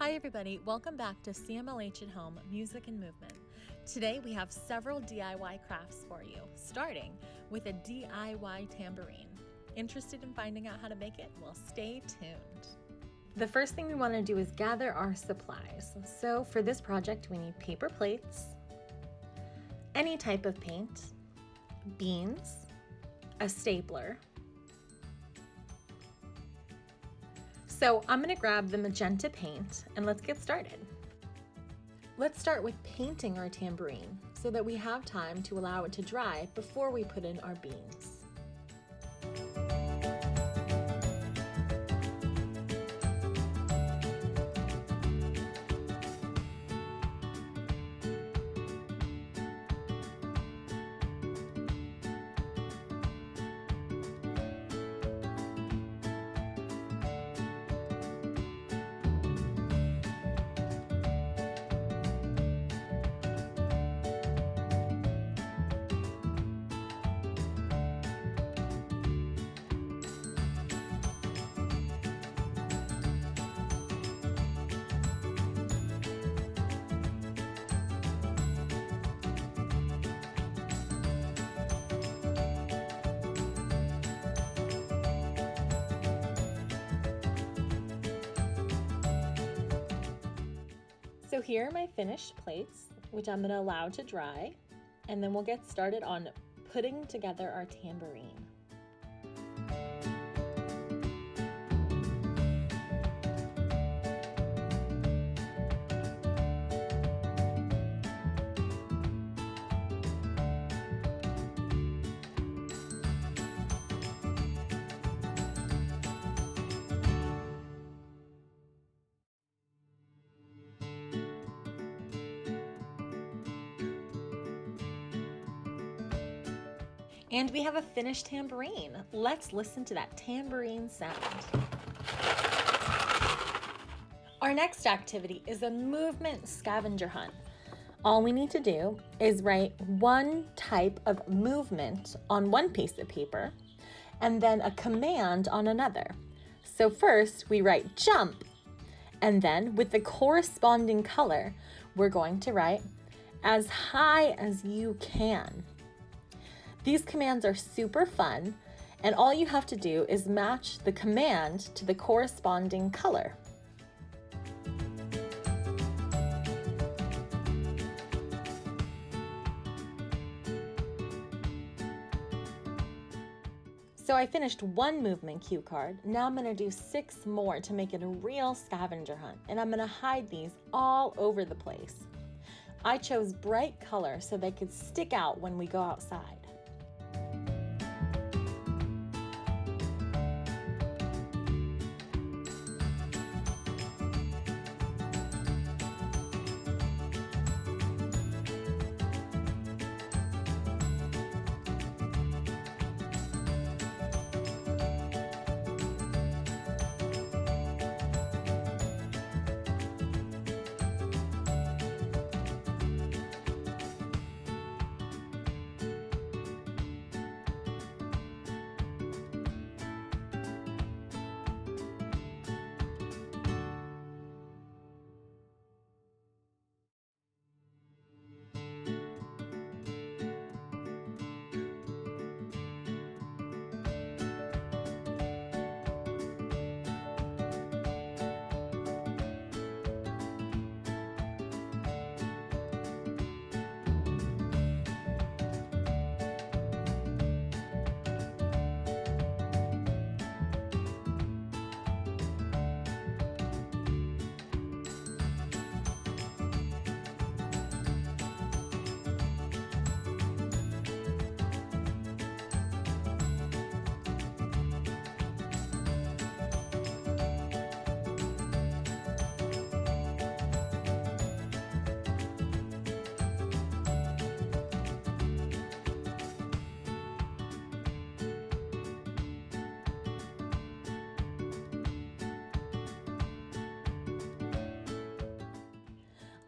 Hi everybody, welcome back to CMLH at Home, Music and Movement. Today we have several DIY crafts for you, starting with a DIY tambourine. Interested in finding out how to make it? Well, stay tuned. The first thing we want to do is gather our supplies. So for this project we need paper plates, any type of paint, beans, a stapler. So I'm going to grab the magenta paint and let's get started. Let's start with painting our tambourine so that we have time to allow it to dry before we put in our beans. So here are my finished plates, which I'm going to allow to dry, and then we'll get started on putting together our tambourine. And we have a finished tambourine. Let's listen to that tambourine sound. Our next activity is a movement scavenger hunt. All we need to do is write one type of movement on one piece of paper and then a command on another. So first we write jump, and then with the corresponding color, we're going to write as high as you can. These commands are super fun, and all you have to do is match the command to the corresponding color. So I finished one movement cue card. Now I'm going to do 6 more to make it a real scavenger hunt, and I'm going to hide these all over the place. I chose bright color so they could stick out when we go outside.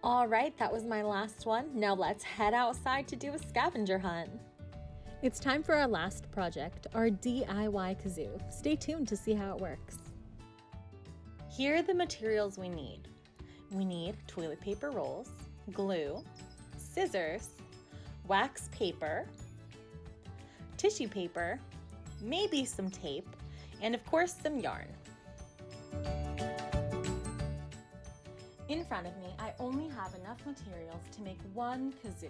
All right, that was my last one. Now let's head outside to do a scavenger hunt. It's time for our last project, our DIY kazoo. Stay tuned to see how it works. Here are the materials we need. we need toilet paper rolls, glue, scissors, wax paper, tissue paper, maybe some tape, and of course some yarn. In front of me, I only have enough materials to make one kazoo.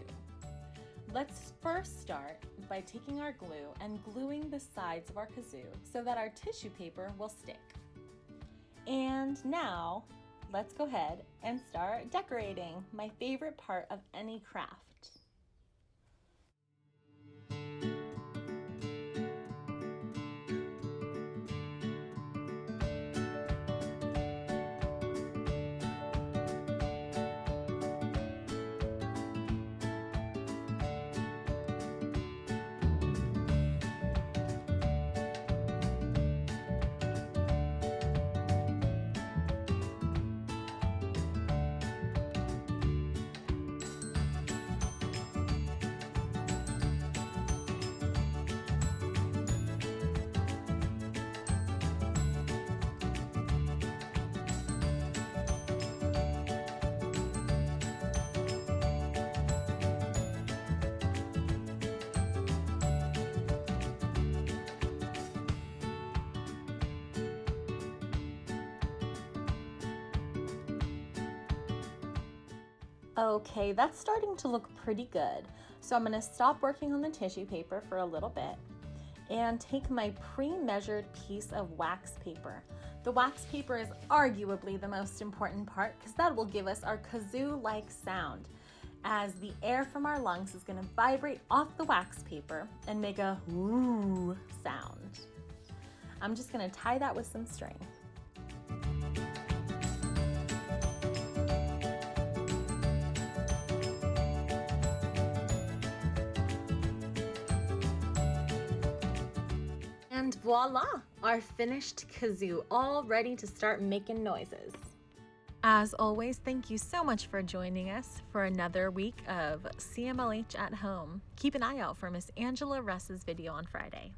Let's first start by taking our glue and gluing the sides of our kazoo so that our tissue paper will stick. And now, let's go ahead and start decorating, my favorite part of any craft. Okay, that's starting to look pretty good. So I'm going to stop working on the tissue paper for a little bit and take my pre-measured piece of wax paper. The wax paper is arguably the most important part because that will give us our kazoo-like sound, as the air from our lungs is going to vibrate off the wax paper and make a woo sound. I'm just going to tie that with some string. And voila, our finished kazoo, all ready to start making noises. As always, thank you so much for joining us for another week of CMLH at Home. Keep an eye out for Miss Angela Russ's video on Friday.